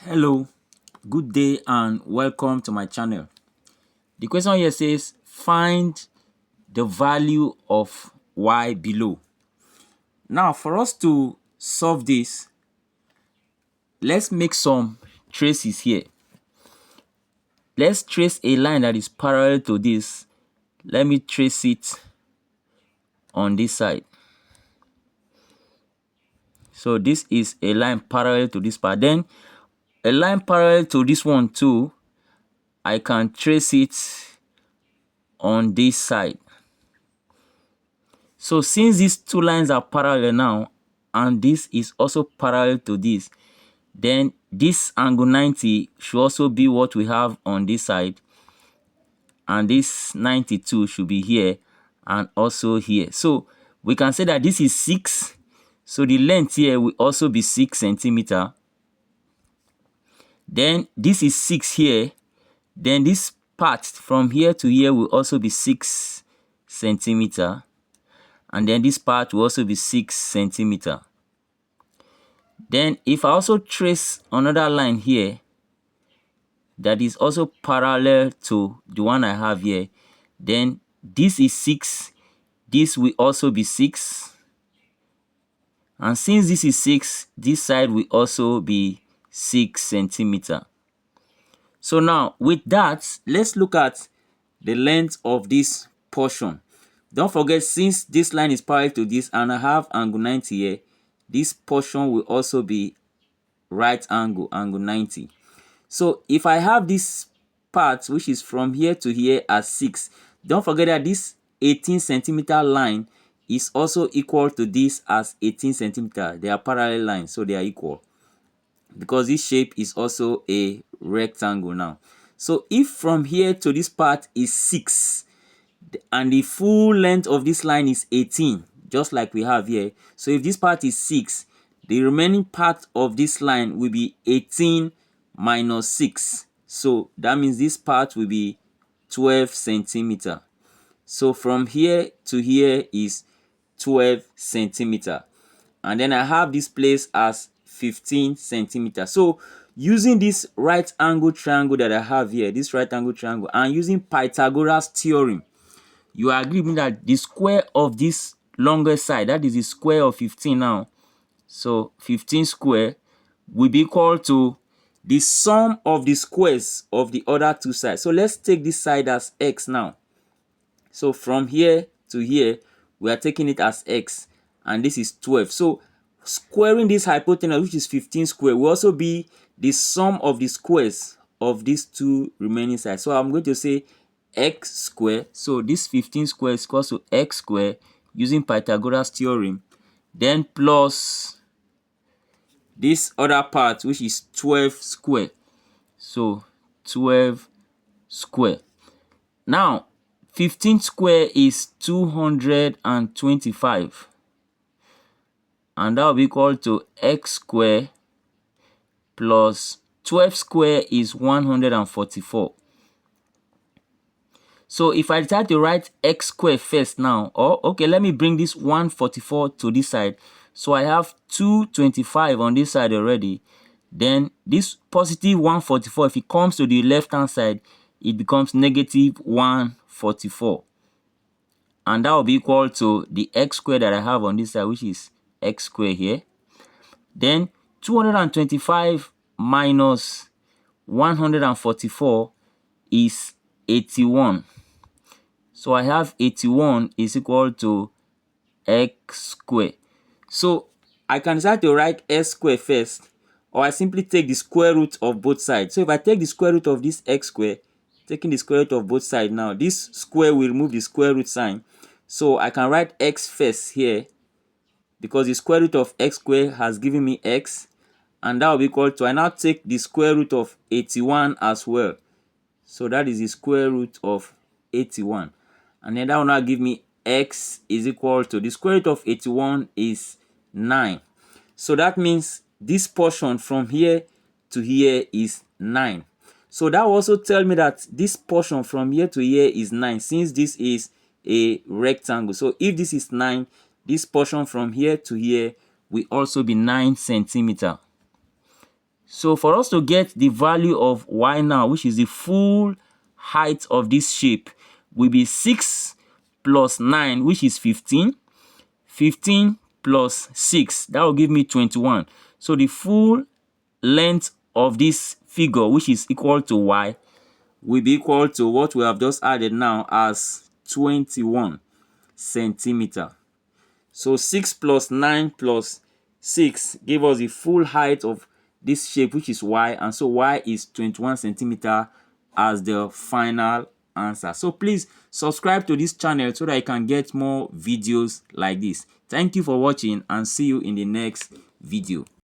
Hello, good day and welcome to my channel. The question here says find the value of y below. Now for us to solve this, let's make some traces here. Let's trace a line that is parallel to this. Let me trace it on this side. So this is a line parallel to this part. Then a line parallel to this one too, I can trace it on this side. So since these two lines are parallel now, and this is also parallel to this, then this angle 90 should also be what we have on this side, and this 92 should be here and also here. So we can say that this is 6, so the length here will also be 6 centimeter. Then this is 6 here, then this part from here to here will also be 6 centimeter, and then this part will also be 6 centimeter. Then if I also trace another line here that is also parallel to the one I have here, then this is 6, this will also be 6, and since this is 6, this side will also be 6 centimeter. So now with that, let's look at the length of this portion. Don't forget, since this line is parallel to this and I have angle 90 here, this portion will also be right angle 90. So if I have this part which is from here to here as 6, don't forget that this 18 centimeter line is also equal to this as 18 centimeter. They are parallel lines, so they are equal, because this shape is also a rectangle now. So if from here to this part is 6 and the full length of this line is 18, just like we have here, so if this part is 6, the remaining part of this line will be 18 minus 6. So that means this part will be 12 centimeter. So from here to here is 12 centimeter. And then I have this place as 15 centimeter. So using this right angle triangle that I have here, this right angle triangle, and using Pythagoras theorem, you agree with me that the square of this longer side, that is the square of 15 now, so 15 square will be equal to the sum of the squares of the other two sides. So let's take this side as x now. So from here to here, we are taking it as x, and this is 12. So squaring this hypotenuse, which is 15 square, will also be the sum of the squares of these two remaining sides. So I'm going to say x square. So this 15 square is equal to x square using Pythagoras theorem, then plus this other part, which is 12 square. So 12 square. Now 15 square is 225, and that will be equal to x square plus 12 square is 144. So if I decide to write x square first now, or okay, let me bring this 144 to this side. So I have 225 on this side already. Then this positive 144, if it comes to the left hand side, it becomes negative 144. And that will be equal to the x square that I have on this side, which is x square here. Then 225 minus 144 is 81. So I have 81 is equal to x square. So I can decide to write x square first, or I simply take the square root of both sides. So if I take the square root of this x square, taking the square root of both sides now, this square will remove the square root sign. So I can write x first here, because the square root of x square has given me x, and that will be equal to, I now take the square root of 81 as well. So that is the square root of 81. And then that will now give me x is equal to, the square root of 81 is 9. So that means this portion from here to here is 9. So that will also tell me that this portion from here to here is 9, since this is a rectangle. So if this is 9, this portion from here to here will also be 9 centimeter. So for us to get the value of y now, which is the full height of this shape, will be 6 plus 9, which is 15. 15 plus 6, that will give me 21. So the full length of this figure, which is equal to y, will be equal to what we have just added now as 21 centimeter. So 6 plus 9 plus 6 give us the full height of this shape, which is y, and so y is 21 centimeter as the final answer. So please subscribe to this channel so that you can get more videos like this. Thank you for watching, and see you in the next video.